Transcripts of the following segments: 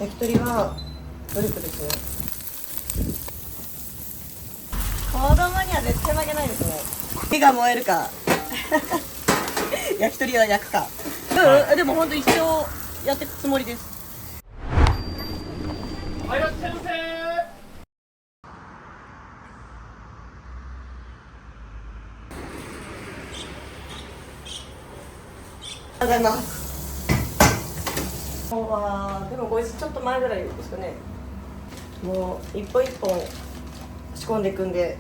焼き鳥は努力ですね。子供には絶対負けないですね。火が燃えるか焼き鳥は焼くか、でも本当一生やっていくつもりです。はい、いらっしゃいませ。おはようございます。今日はでも5時ちょっと前ぐらいですかね。もう一本一本仕込んでいくんで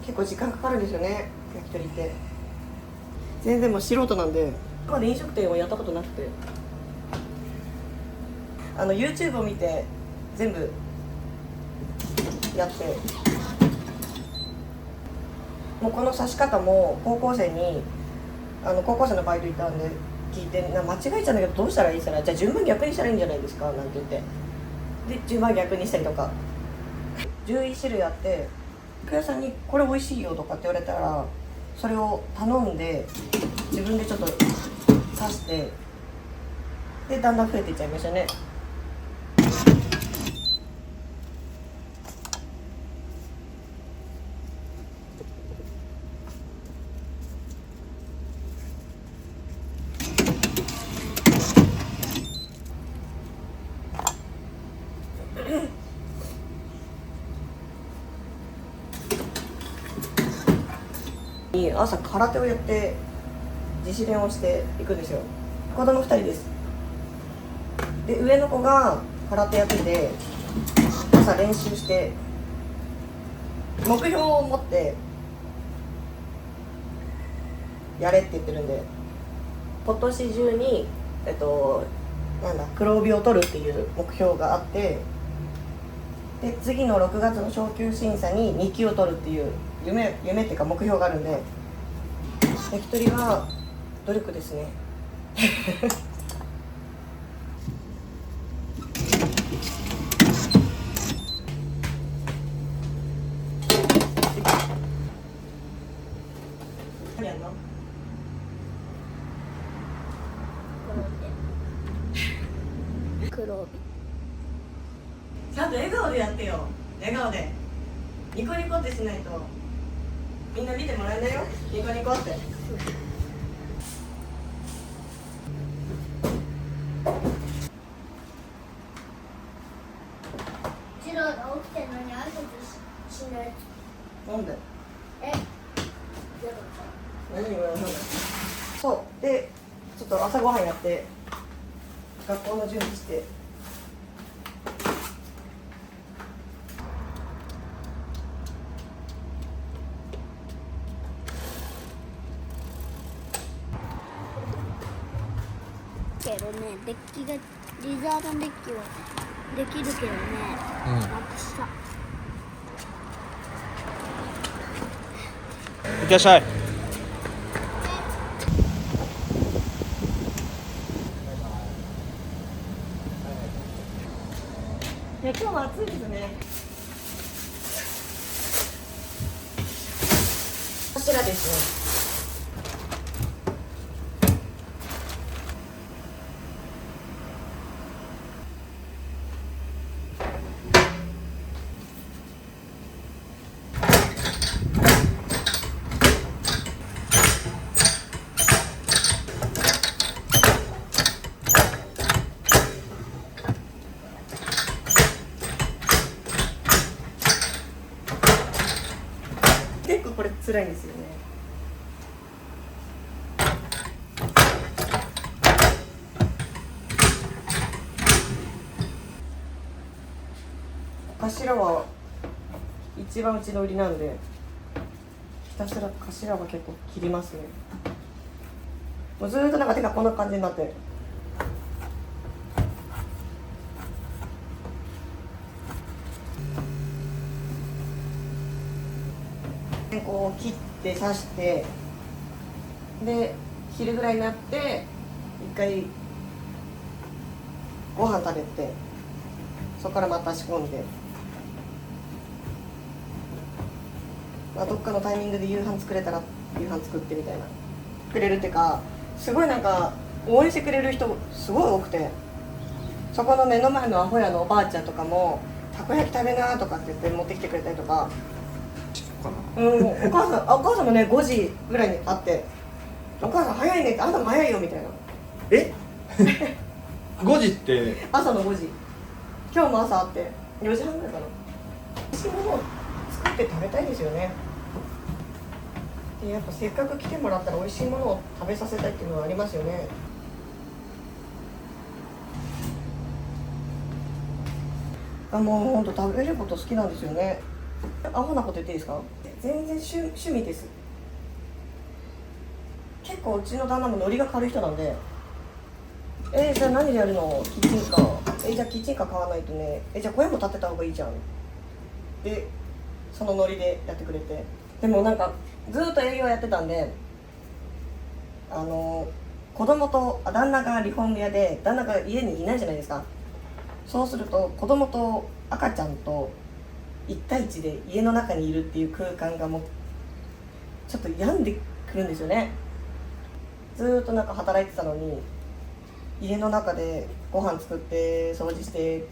結構時間かかるんですよね、焼き鳥って。全然もう素人なんで、まだ飲食店をやったことなくて、YouTube を見て全部やって、もうこの刺し方も高校生のバイト行ったんで聞いて、間違えちゃうんだけどどうしたらいいかな、じゃあ順番逆にしたらいいんじゃないですかなんて言って、で順番逆にしたりとか11種類あって、服屋さんにこれ美味しいよとかって言われたらそれを頼んで自分でちょっと刺して、でだんだん増えていっちゃいましたね。朝空手をやって自主練をしていくんですよ。子供2人です。で上の子が空手やってて朝練習して目標を持ってやれって言ってるんで、今年中に黒帯を取るっていう目標があって、で次の6月の昇級審査に2級を取るっていう夢っていうか目標があるんで、焼き鳥は努力ですね何やんの？黒帯ちゃんと笑顔でやってよ。笑顔でニコニコってしないとみんな見てもらえないよ。ニコニコって。次郎が起きてるのに挨拶しない。なんで？え、やだ何言わない。そうでちょっと朝ごはんやって学校の準備して。けどね、デッキがリザードンデッキはできるけどね、またさいってらっしゃい。いや今日も暑いですね。こちらですね。結構これ辛いんですよね。頭は一番うちの売りなんで、ひたすら頭は結構切りますね。もうずーっとなんか手がこんな感じになって、でこう切って刺して、で昼ぐらいになって一回ご飯食べて、そこからまた仕込んで、どっかのタイミングで夕飯作れたら夕飯作ってみたいな、くれるっていうか、すごいなんか応援してくれる人すごい多くて、そこの目の前のアホ屋のおばあちゃんとかもたこ焼き食べなとかって言って持ってきてくれたりとか、お母さんもね5時ぐらいに会って、お母さん早いねって、あんたも早いよみたいな。え5時って朝の5時、今日も朝会って4時半ぐらいかな。美味しいものを作って食べたいですよね。でやっぱせっかく来てもらったら美味しいものを食べさせたいっていうのはありますよね。もう本当食べること好きなんですよね。アホなこと言っていいですか？全然趣味です。結構うちの旦那もノリが軽い人なんで、じゃあ何でやるの？キッチンカー。じゃあキッチンカー買わないとね。じゃあ小屋も建てた方がいいじゃん。でそのノリでやってくれて、でもなんかずっと営業やってたんで、子供と旦那がリフォーム屋で、旦那が家にいないじゃないですか。そうすると子供と赤ちゃんと1対1で家の中にいるっていう空間がもうちょっと病んでくるんですよね。ずーっとなんか働いてたのに、家の中でご飯作って掃除して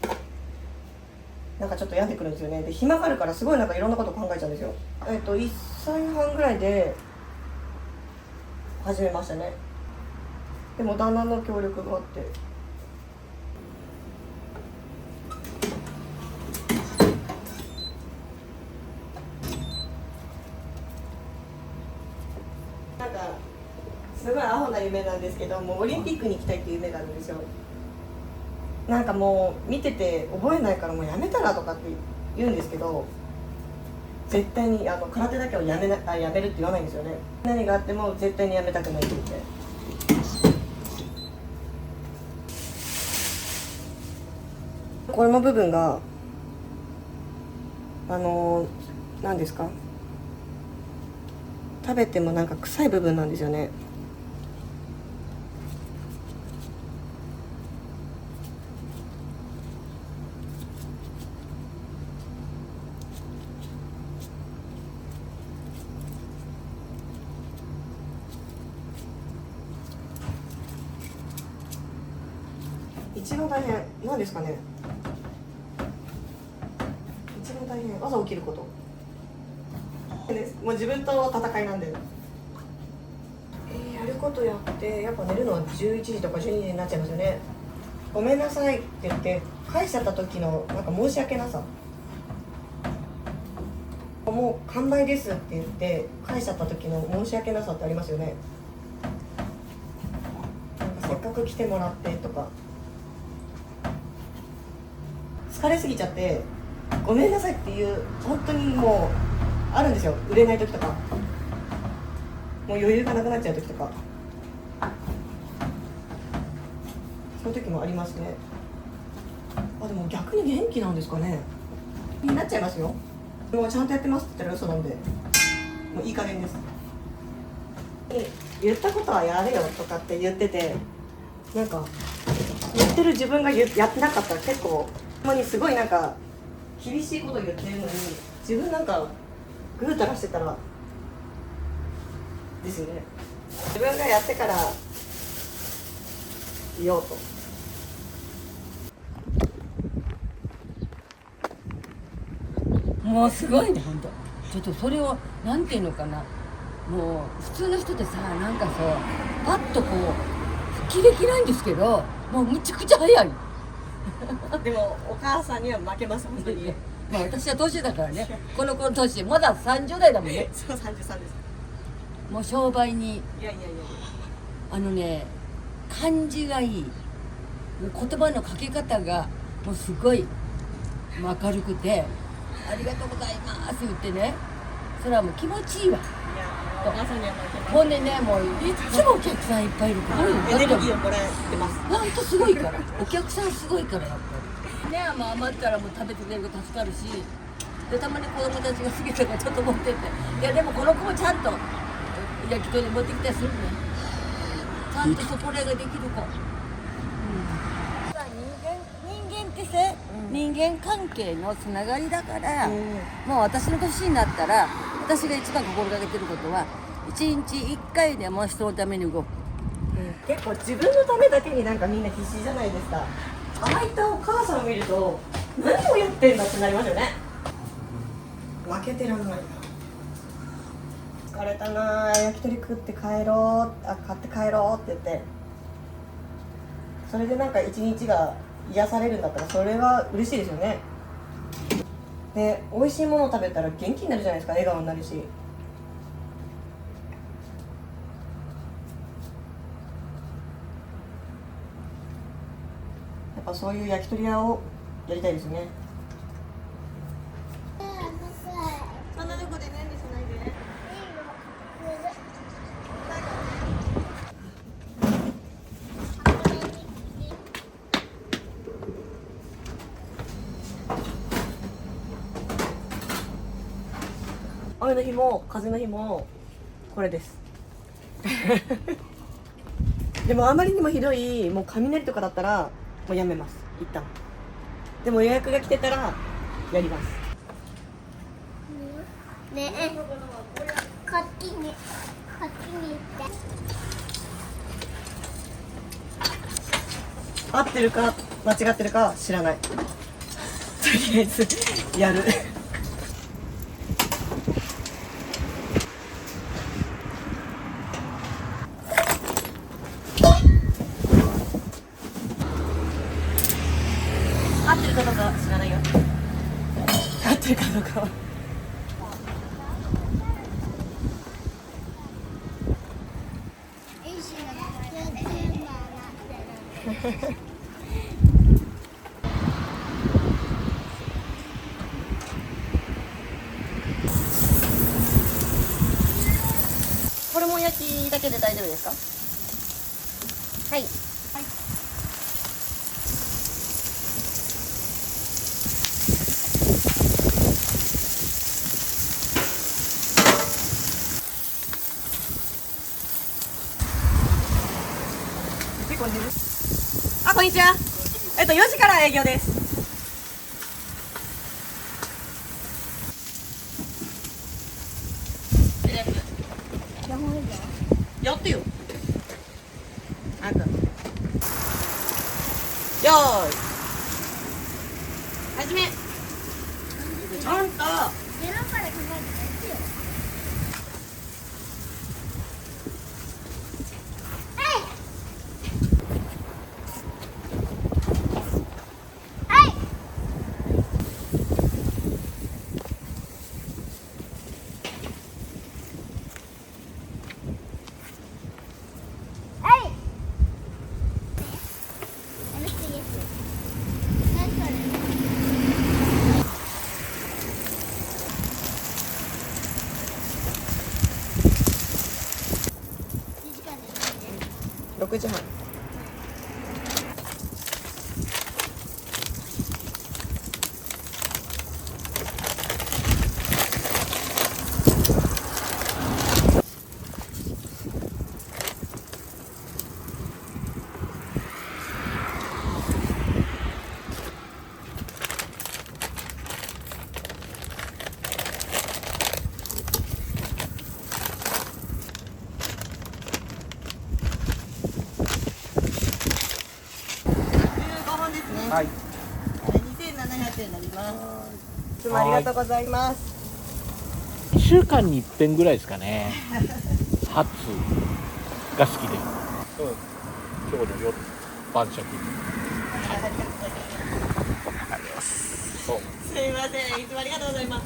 なんかちょっと病んでくるんですよね。で暇があるからすごいなんかいろんなこと考えちゃうんですよ。1歳半ぐらいで始めましたね。でも旦那の協力があって、なんかすごいアホな夢なんですけど、もうオリンピックに行きたいっていう夢があるんですよ。なんかもう見てて覚えないからもうやめたらとかって言うんですけど、絶対に空手だけはやめるって言わないんですよね。何があっても絶対にやめたくないって言って。この部分が何ですか、食べてもなんか臭い部分なんですよね。一番大変何ですかね。一番大変朝起きることです。もう自分と戦いなんで、やることやってやっぱ寝るのは11時とか12時になっちゃいますよね。ごめんなさいって言って返しちゃった時のなんか申し訳なさ、もう完売ですって言って返しちゃった時の申し訳なさってありますよね。なんかせっかく来てもらってとか、疲れすぎちゃってごめんなさいっていう本当にもうあるんですよ。売れない時とかもう余裕がなくなっちゃう時とか、そういう時もありますね。でも逆に元気なんですかね。になっちゃいますよ。もうちゃんとやってますって言ったら嘘なんで、もういい加減です。言ったことはやれよとかって言ってて、なんか言ってる自分がやってなかったら結構ほんまにすごいなんか厳しいこと言ってるのに、自分なんかぐうたらしてたらですよね。自分がやってから言おうと。もうすごいね、本当。ちょっとそれをなんていうのかな、もう普通の人でさ、なんかさパッとこう復帰できないんですけど、もうむちゃくちゃ早い。でもお母さんには負けます本当に。まあ私は年だからね、この子の年まだ30代だもんね。そう33です。もう商売にいや感じがいい。もう言葉のかけ方がもうすごい明るくて、ありがとうございます言ってね、それはもう気持ちいいわ。お母さんには負けます。ほんでね、もういつもお客さんいっぱいいるから、エネルギーをもらってます。ほんとすごいから、お客さんすごいからやっぱりね。まあ余ったらもう食べてくれると助かるし、でたまに子供たちが好きとかちょっと持ってって、いやでもこの子もちゃんと焼き鳥持ってきたりするね。ちゃんとそこらができる子。人間ってさ、人間関係のつながりだから、もう私の年になったら私が一番心がけてることは、1日1回でも人のために動く。結構自分のためだけになんかみんな必死じゃないですか。ああいったお母さんを見ると何をやってんだってなりますよね。負けてらんないな。疲れたな、焼き鳥食って帰ろう、買って帰ろうって言って、それでなんか一日が癒されるんだったらそれは嬉しいですよね。で、美味しいものを食べたら元気になるじゃないですか。笑顔になるし。やっぱそういう焼き鳥屋をやりたいですね。そんなとこで何しないで。雨の日も風の日もこれですでもあまりにもひどいもう雷とかだったらもうやめます、一旦。でも予約が来てたらやります。ねえ、こっちに行って。合ってるか間違ってるかは知らない。とりあえずやる合ってるかどうかは知らないよ。合ってるかどうかはホルモン焼きだけで大丈夫ですか？はい。結構寝る。あ、こんにちは。4時から営業です。やってよ。早く。よーい。始め。ちゃんと。6時半。はい。2700円になります。いつもありがとうございます。1週間に1遍ぐらいですかね。ハツが好きで。今日の夜晩酌。そう。すいません、いつもありがとうございます。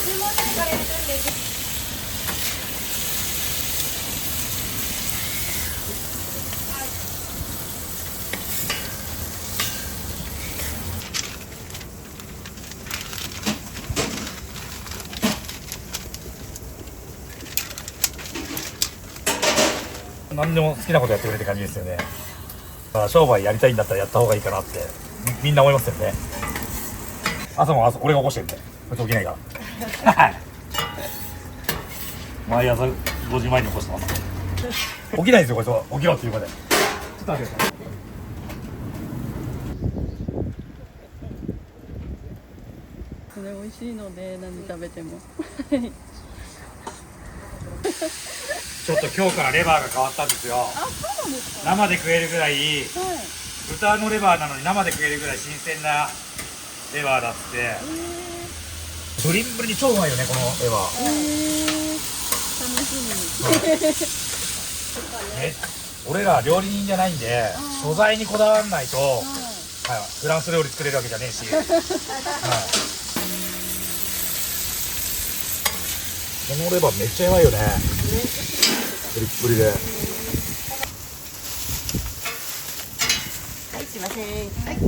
注文してからやるんです。何でも好きなことやってくれって感じですよね。商売やりたいんだったらやった方がいいかなってみんな思いますよね。朝も俺が起こしてるんでこいつ起きないから毎朝5時前に起こしてます起きないんですよこいつは。起きろっていうまで。ちょっと待ってください。それ美味しいので何食べてもちょっと今日からレバーが変わったんですよ。生で食えるぐらい、豚のレバーなのに生で食えるぐらい新鮮なレバーだって、ブリンブリンに超うまいよねこのレバー。楽しね、俺ら料理人じゃないんで素材にこだわらないと、フランス料理作れるわけじゃねえし、このレバーめっちゃうまいよね。プリップリで。はい、すいません。はい。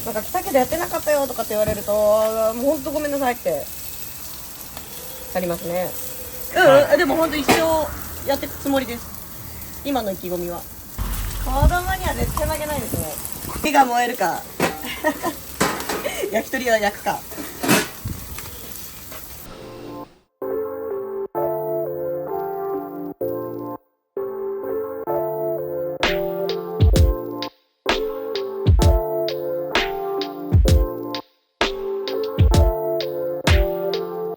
なんか来たけどやってなかったよとかって言われると、もう本当ごめんなさいってありますね。でも本当一生やっていくつもりです。今の意気込みは。子供には絶対負けないですね。火が燃えるか焼き鳥は焼くか。